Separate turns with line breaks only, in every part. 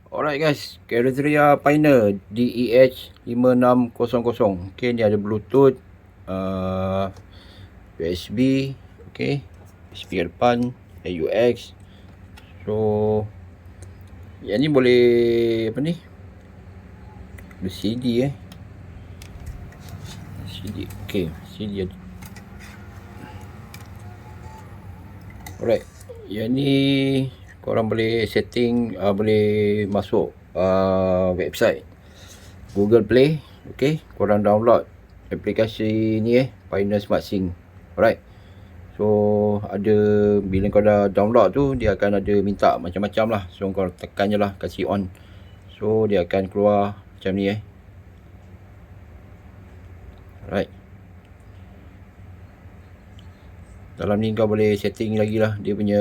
Alright guys, Carrozzeria Pioneer DEH5600. Okay, ni ada Bluetooth, USB, okay, speaker depan, AUX. So, yang ni boleh apa ni? Ada CD CD, okay, CD ada. Alright, yang ni korang boleh setting, boleh masuk website Google Play. Okay, korang download aplikasi ni Pioneer Smart Sync. Alright, so ada, bila kau dah download tu, dia akan ada minta macam-macam lah. So kau tekan je lah, kasih on. So dia akan keluar macam ni Alright, dalam ni kau boleh setting lagi lah dia punya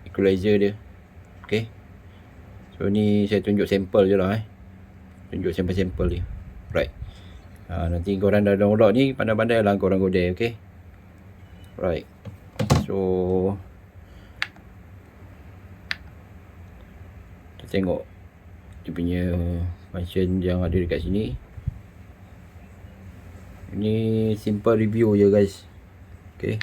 equalizer dia. Okay, so ni saya tunjuk sampel je lah tunjuk sampel-sampel dia. Right, nanti korang dah download ni, pandai-pandai lah korang go there. Okay, right, so kita tengok dia punya function yang ada dekat sini. Ini simple review je guys. Okay,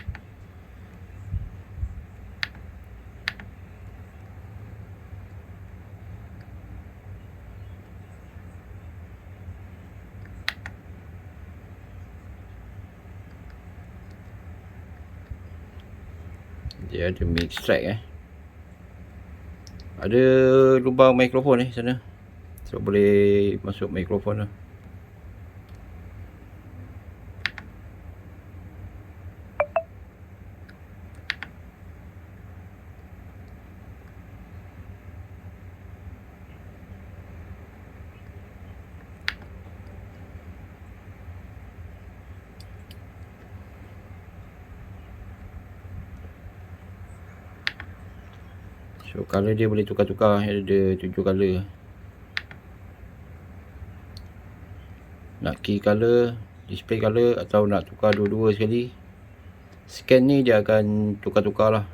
dia ada mix track ada lubang mikrofon sana, so boleh masuk mikrofon lah. So color dia boleh tukar-tukar, ada 7 color. Nak key color, display color, atau nak tukar dua-dua sekali, scan ni dia akan tukar-tukar lah.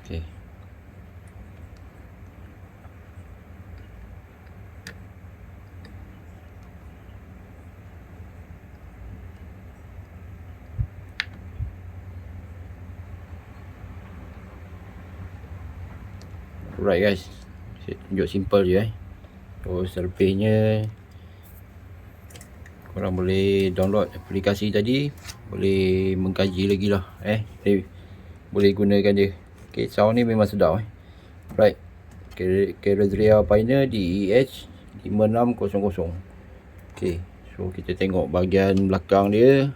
Okay, alright guys, saya tunjuk simple je So selebihnya korang boleh download aplikasi tadi, boleh mengkaji lagi lah boleh gunakan dia. Okay, sound ni memang sedap Right, Carrozzeria Pioneer DEH5600. Okay, so kita tengok bahagian belakang dia.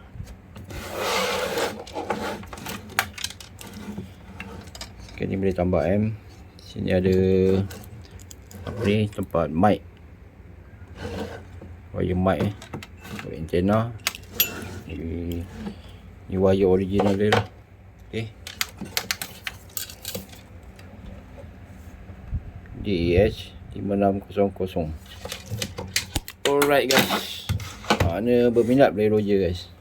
Okay, ni boleh tambah sini ada apa ni, tempat mic, wire mic antena. Ni wire original dia lah. Okay, DEH5600. Alright guys, mana berminat boleh roger guys.